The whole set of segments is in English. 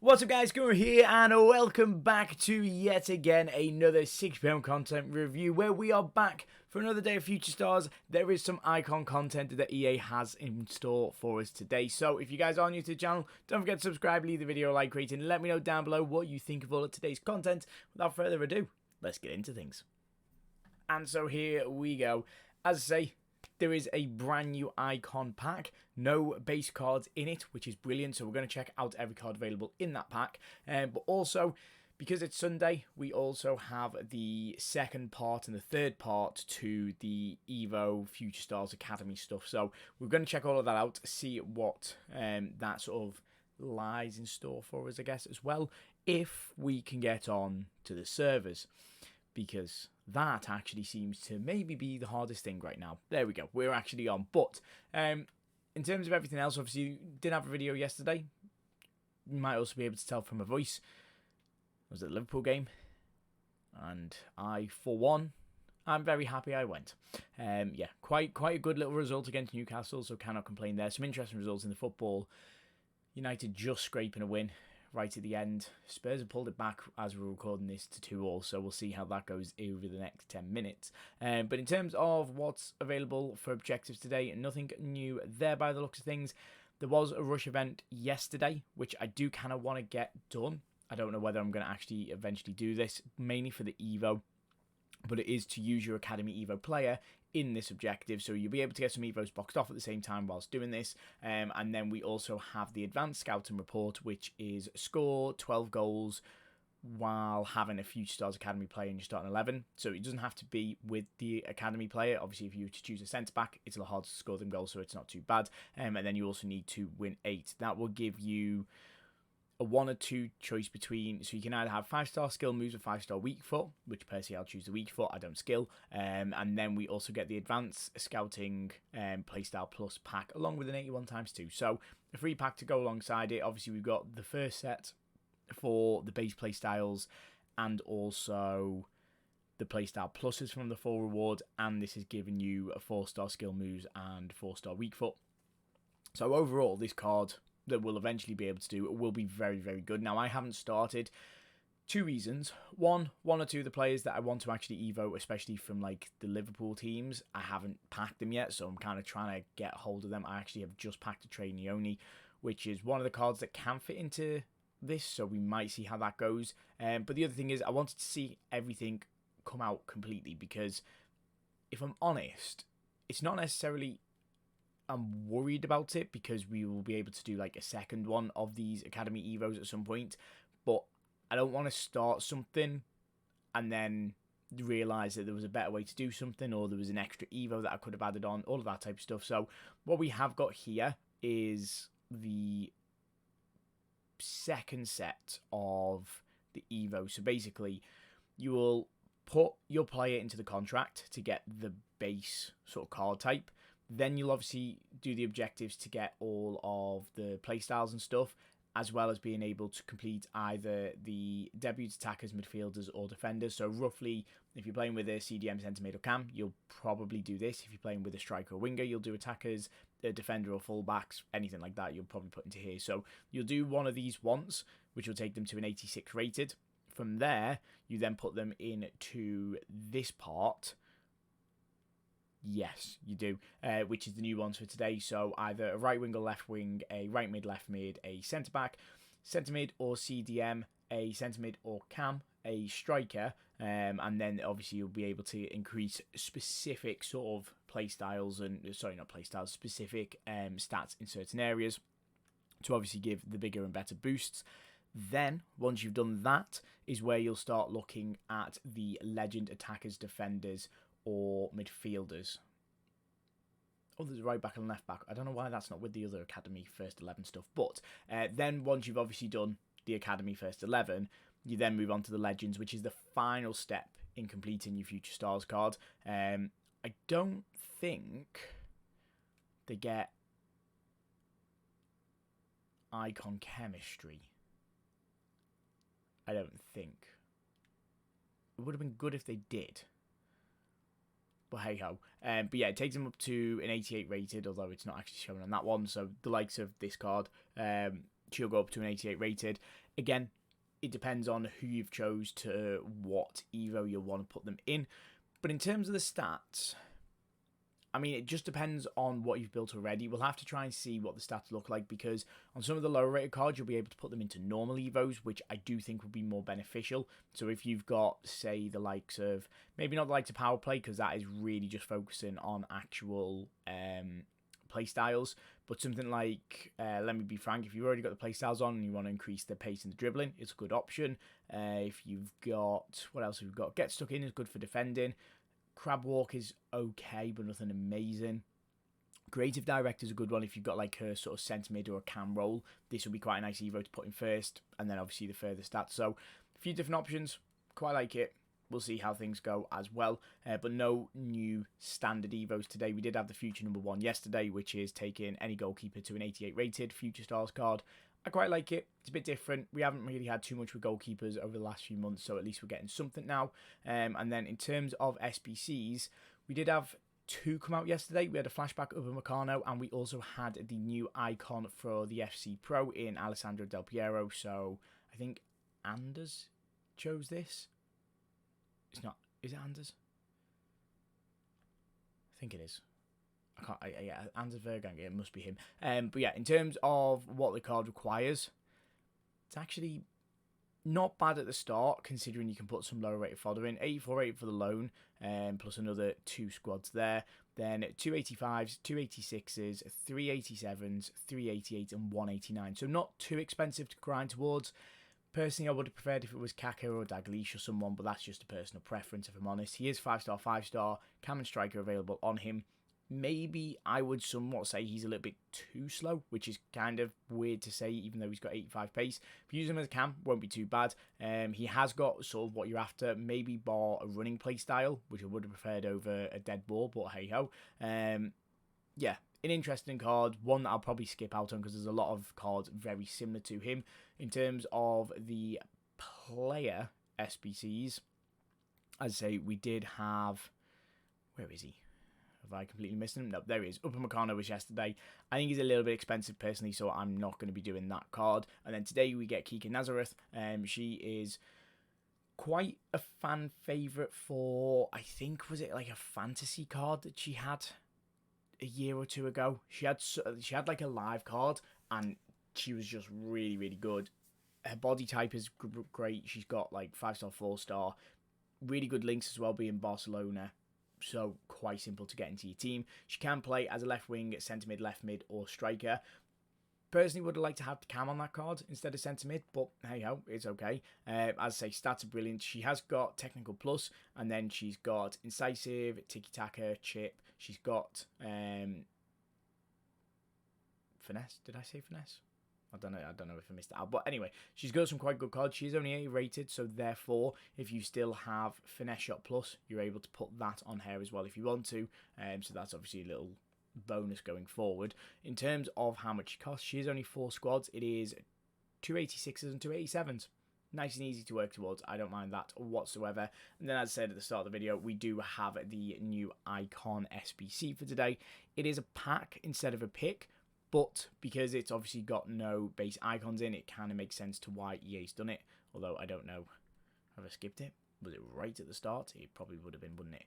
What's up guys, Guru here and welcome back to yet again another 6pm content review where we are back for another day of Future Stars. There is some icon content that EA has in store for us today. So if you guys are new to the channel, don't forget to subscribe, leave the video a like, rate, and let me know down below what you think of all of today's content. Without further ado, let's get into things. And so here we go. As I say, there is a brand new icon pack, no base cards in it, which is brilliant. So we're going to check out every card available in that pack. But also, because it's Sunday, we also have the second part and the third part to the Evo Future Stars Academy stuff. So we're going to check all of that out, see what that sort of lies in store for us, I guess, as well, if we can get on to the servers. Because that actually seems to maybe be the hardest thing right now. There we go, we're actually on. But in terms of everything else, obviously didn't have a video yesterday. You might also be able to tell from my voice. I was at the Liverpool game, and I, for one, I'm very happy I went. Yeah, quite a good little result against Newcastle, so cannot complain there. Some interesting results in the football. United just scraping a win right at the end. Spurs have pulled it back as we're recording this to 2-2, so we'll see how that goes over the next 10 minutes. But in terms of what's available for objectives today, nothing new there by the looks of things. There was a rush event yesterday, which I do kind of want to get done. I don't know whether I'm going to actually eventually do this, mainly for the Evo, but it is to use your Academy Evo player in this objective, so you'll be able to get some Evos boxed off at the same time whilst doing this. And then we also have the Advanced Scouting Report, which is score 12 goals while having a Future Stars Academy player in your starting 11. So it doesn't have to be with the Academy player. Obviously, if you were to choose a centre-back, it's a lot harder to score them goals, so it's not too bad. And then you also need to win 8. That will give you a 1 or 2 choice between, so you can either have 5-star skill moves or 5-star weak foot, which personally I'll choose the weak foot, I don't skill. And then we also get the Advanced Scouting Playstyle Plus pack, along with an 81x2. So a free pack to go alongside it. Obviously we've got the first set for the base playstyles, and also the playstyle pluses from the full reward, and this is giving you a 4-star skill moves and 4-star weak foot. So overall, this card that we'll eventually be able to do will be very good. Now, I haven't started. 2 reasons. One or two of the players that I want to actually Evo, especially from like the Liverpool teams, I haven't packed them yet, so I'm kind of trying to get hold of them. I actually have just packed a Trey Neone, which is one of the cards that can fit into this, so we might see how that goes. But the other thing is I wanted to see everything come out completely, because if I'm honest, it's not necessarily I'm worried about it, because we will be able to do like a second one of these Academy Evos at some point, but I don't want to start something and then realise that there was a better way to do something, or there was an extra Evo that I could have added on, all of that type of stuff. So what we have got here is the second set of the Evo. So basically you will put your player into the contract to get the base sort of card type. Then you'll obviously do the objectives to get all of the playstyles and stuff, as well as being able to complete either the debut attackers, midfielders, or defenders. So roughly, if you're playing with a CDM, centre mid, or cam, you'll probably do this. If you're playing with a striker or winger, you'll do attackers, a defender or fullbacks, anything like that, you'll probably put into here. So you'll do one of these once, which will take them to an 86 rated. From there, you then put them into this part. Yes, you do, which is the new ones for today. So either a right wing or left wing, a right mid, left mid, a centre back, centre mid or CDM, a centre mid or cam, a striker, and then obviously you'll be able to increase specific sort of play styles and specific stats in certain areas to obviously give the bigger and better boosts. Then, once you've done that, is where you'll start looking at the legend attackers, defenders, or midfielders. Oh, there's a right back and left back. I don't know why that's not with the other Academy First 11 stuff. But then once you've obviously done the Academy First 11, you then move on to the Legends, which is the final step in completing your Future Stars card. I don't think they get icon chemistry. I don't think. It would have been good if they did. But hey ho. But yeah, it takes them up to an 88 rated, although it's not actually shown on that one. So the likes of this card, she'll go up to an 88 rated. Again, it depends on who you've chose to what Evo you'll want to put them in. But in terms of the stats, I mean, it just depends on what you've built already. We'll have to try and see what the stats look like, because on some of the lower rated cards, you'll be able to put them into normal Evos, which I do think would be more beneficial. So if you've got, say, the likes of, maybe not the likes of Power Play, because that is really just focusing on actual play styles, but something like, let me be frank, if you've already got the play styles on and you want to increase the pace and the dribbling, it's a good option. If you've got, what else have we got? Get Stuck In is good for defending. Crab Walk is okay, but nothing amazing. Creative Director is a good one if you've got like her sort of centre mid or a cam role. This would be quite a nice Evo to put in first, and then obviously the further stats. So a few different options, quite like it. We'll see how things go as well. But no new standard Evos today. We did have the Future number 1 yesterday, which is taking any goalkeeper to an 88 rated Future Stars card. I quite like it. It's a bit different. We haven't really had too much with goalkeepers over the last few months, so at least we're getting something now. And then in terms of SBCs, we did have 2 come out yesterday. We had a flashback of Meccano, and we also had the new icon for the FC Pro in Alessandro Del Piero. So I think Anders chose this. It's not. Is it Anders? I think it is. Yeah, Anders Vergang, it must be him. But yeah, in terms of what the card requires, it's actually not bad at the start, considering you can put some lower rated fodder in. 84 rated for the loan, plus another 2 squads there. Then 285s, 286s, 387s, 388 and 189. So not too expensive to grind towards. Personally, I would have preferred if it was Kaka or Dalglish or someone, but that's just a personal preference, if I'm honest. He is 5-star, 5-star, Cam and Striker available on him. Maybe I would somewhat say he's a little bit too slow, which is kind of weird to say, even though he's got 85 pace. If you use him as a cam, won't be too bad. He has got sort of what you're after, maybe bar a running play style, which I would have preferred over a dead ball, but hey-ho. Yeah, an interesting card, one that I'll probably skip out on because there's a lot of cards very similar to him. In terms of the player SBCs, as I say, we did have... Where is he? Have I completely missed him? No, there he is. Upper Meccano was yesterday. I think he's a little bit expensive personally, so I'm not going to be doing that card. And then today we get Kika Nazareth. She is quite a fan favourite for, I think, was it like a fantasy card that she had a year or 2 ago? She had like a live card, and she was just really, really good. Her body type is great. She's got like 5-star, 4-star. Really good links as well, being Barcelona. So quite simple to get into your team. She can play as a left wing, centre mid, left mid, or striker. Personally, would have liked to have Cam on that card instead of centre mid, but hey ho, it's okay. As I say, stats are brilliant. She has got technical plus, and then she's got incisive, tiki taka, chip. She's got finesse. Did I say finesse? I don't know if I missed that out. But anyway, she's got some quite good cards. She's only 80 rated, so therefore, if you still have Finesse Shot Plus, you're able to put that on her as well if you want to. So that's obviously a little bonus going forward. In terms of how much she costs, she is only 4 squads. It is 286s and 287s. Nice and easy to work towards. I don't mind that whatsoever. And then, as I said at the start of the video, we do have the new Icon SBC for today. It is a pack instead of a pick. But because it's obviously got no base icons in, it kind of makes sense to why EA's done it. Although I don't know. Have I skipped it? Was it right at the start? It probably would have been, wouldn't it?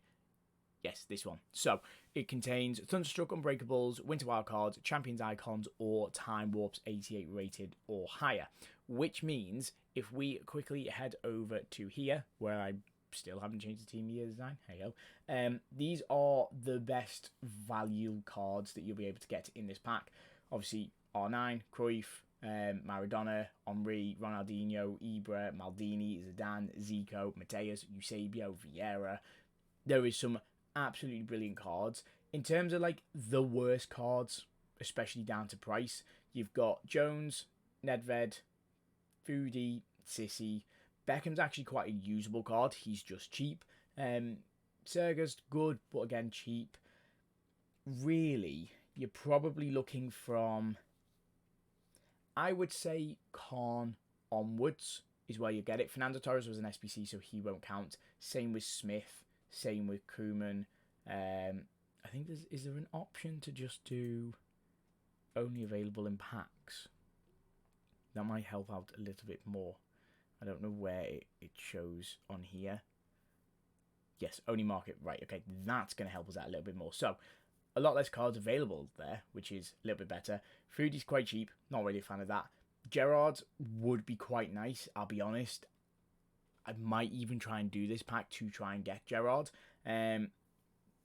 Yes, this one. So, it contains Thunderstruck, Unbreakables, Winter Wildcards, Champions Icons, or Time Warps 88 rated or higher. Which means, if we quickly head over to here, where I still haven't changed the team year design, hey yo, these are the best value cards that you'll be able to get in this pack. Obviously, R9, Cruyff, Maradona, Henry, Ronaldinho, Ibra, Maldini, Zidane, Zico, Mateus, Eusebio, Vieira. There is some absolutely brilliant cards. In terms of like the worst cards, especially down to price, you've got Jones, Nedved, Foodie, Sissy. Beckham's actually quite a usable card. He's just cheap. Serga's good, but again, cheap. Really, you're probably looking from, I would say, Khan onwards is where you get it. Fernando Torres was an SBC, so he won't count. Same with Smith. Same with Koeman. I think is there an option to just do only available in packs? That might help out a little bit more. I don't know where it shows on here. Yes, only market. Right, okay, that's going to help us out a little bit more. So, a lot less cards available there, which is a little bit better. Food is quite cheap. Not really a fan of that. Gerrard would be quite nice, I'll be honest. I might even try and do this pack to try and get Gerrard. But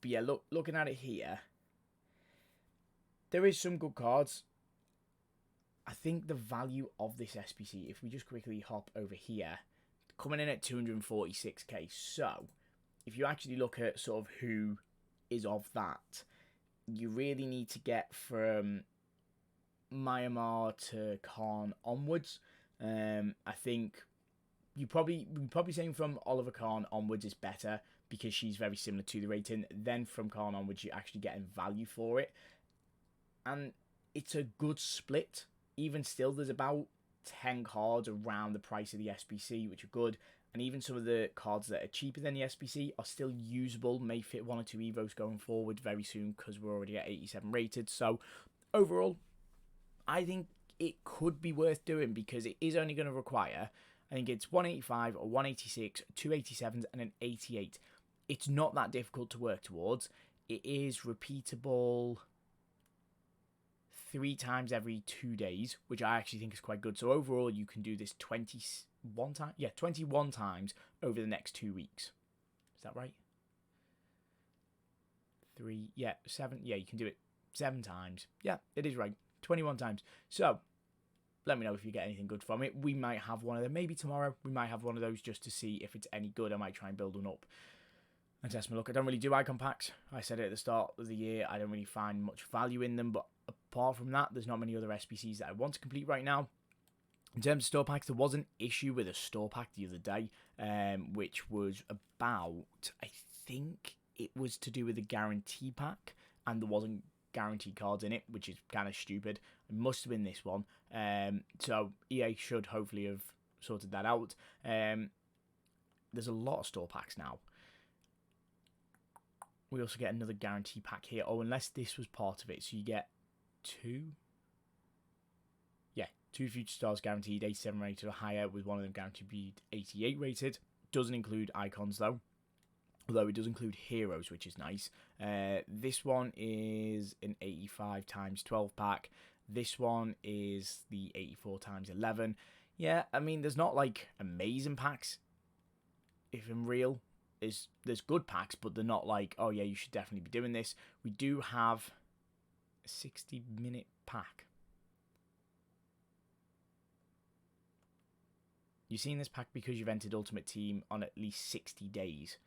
yeah, looking at it here, there is some good cards. I think the value of this SBC, if we just quickly hop over here, coming in at 246k. So, if you actually look at sort of who is of that, you really need to get from Myanmar to Khan onwards. I think we're probably saying from Oliver Khan onwards is better because she's very similar to the rating. Then from Khan onwards, you're actually getting value for it. And it's a good split. Even still, there's about 10 cards around the price of the SBC, which are good. And even some of the cards that are cheaper than the SBC are still usable. May fit 1 or 2 Evos going forward very soon because we're already at 87 rated. So overall, I think it could be worth doing because it is only going to require, I think it's 185, a 186, 287s, and an 88. It's not that difficult to work towards. It is repeatable 3 times every 2 days, which I actually think is quite good. So overall, you can do this 21 times over the next 2 weeks. Is that right? 3, 7. Yeah, you can do it 7 times. Yeah, it is right. 21 times. So let me know if you get anything good from it. We might have one of them. Maybe tomorrow we might have one of those just to see if it's any good. I might try and build one up and test my luck. I don't really do icon packs. I said it at the start of the year. I don't really find much value in them. But apart from that, there's not many other SBCs that I want to complete right now. In terms of store packs, there was an issue with a store pack the other day, which was about, I think it was to do with the guarantee pack, and there wasn't guaranteed cards in it, which is kind of stupid. It must have been this one. So EA should hopefully have sorted that out. There's a lot of store packs now. We also get another guarantee pack here. Oh, unless this was part of it. So you get 2 Future Stars guaranteed, 87 rated or higher, with one of them guaranteed to be 88 rated. Doesn't include icons though. Although it does include heroes, which is nice. This one is an 85 times 12 pack. This one is the 84 times 11. Yeah, I mean, there's not like amazing packs. If I'm real, there's good packs, but they're not like, oh yeah, you should definitely be doing this. We do have a 60-minute pack. You've seen this pack because you've entered Ultimate Team on at least 60 days.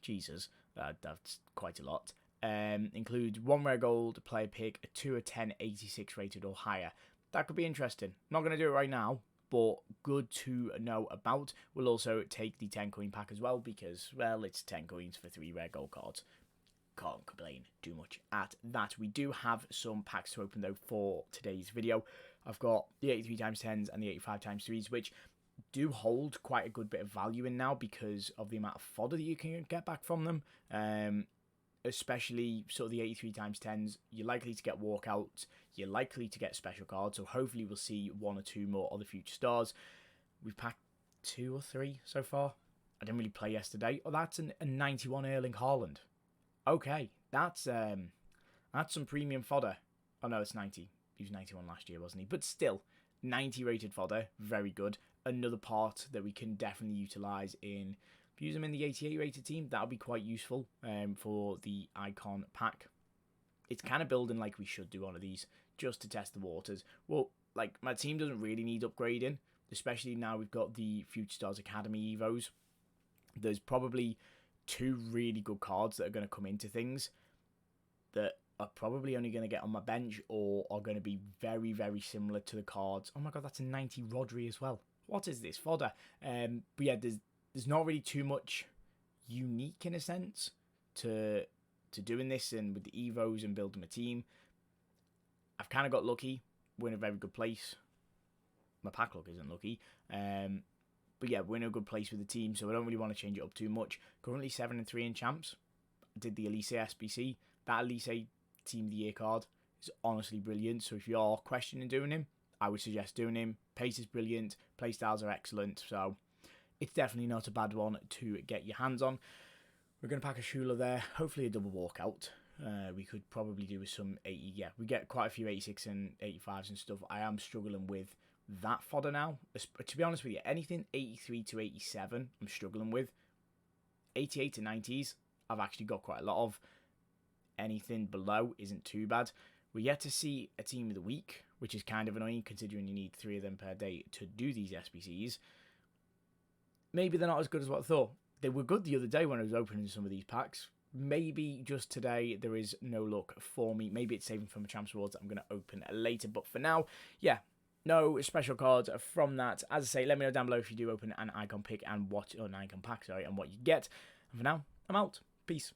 Jesus, that's quite a lot. Includes 1 rare gold, a player pick, a 2 or 10, 86 rated or higher. That could be interesting. Not going to do it right now, but good to know about. We'll also take the 10 coin pack as well because, well, it's 10 coins for 3 rare gold cards. Can't complain too much at that. We do have some packs to open though for today's video. I've got the 83 times 10s and the 85 times 3s, which do hold quite a good bit of value in now because of the amount of fodder that you can get back from them. Especially sort of the 83 times 10s, you're likely to get walkouts, you're likely to get special cards, so hopefully we'll see 1 or 2 more other future stars. We've packed 2 or 3 so far. I didn't really play yesterday. Oh, that's a 91 Erling Haaland. Okay, that's some premium fodder. Oh no, it's 90. He was 91 last year, wasn't he? But still, 90 rated fodder, very good. Another part that we can definitely utilise in, if you use them in the 88 rated team, that'll be quite useful for the icon pack. It's kind of building like we should do one of these just to test the waters. Well, like my team doesn't really need upgrading, especially now we've got the Future Stars Academy Evos. There's probably 2 really good cards that are going to come into things that are probably only going to get on my bench or are going to be very, very similar to the cards. Oh my god, that's a 90 Rodri as well. What is this fodder? But yeah, there's not really too much unique in a sense to doing this and with the Evos and building a team. I've kind of got lucky. We're in a very good place. My pack luck isn't lucky. But yeah, we're in a good place with the team, so I don't really want to change it up too much. Currently 7-3 in champs. I did the Elise SBC. That Elise Team of the Year card is honestly brilliant. So if you are questioning doing him, I would suggest doing him. Pace is brilliant, playstyles are excellent, so it's definitely not a bad one to get your hands on. We're going to pack a Shula there, hopefully a double walkout. We could probably do with some 80, yeah, we get quite a few 86 and 85s and stuff. I am struggling with that fodder now. To be honest with you, anything 83 to 87, I'm struggling with. 88 to 90s, I've actually got quite a lot of. Anything below isn't too bad. We're yet to see a team of the week, which is kind of annoying considering you need 3 of them per day to do these SBCs. Maybe they're not as good as what I thought. They were good the other day when I was opening some of these packs. Maybe just today there is no luck for me. Maybe it's saving from a Champs Awards that I'm going to open later. But for now, yeah, no special cards from that. As I say, let me know down below if you do open an icon pick and what, or an icon pack, sorry, and what you get. And for now, I'm out. Peace.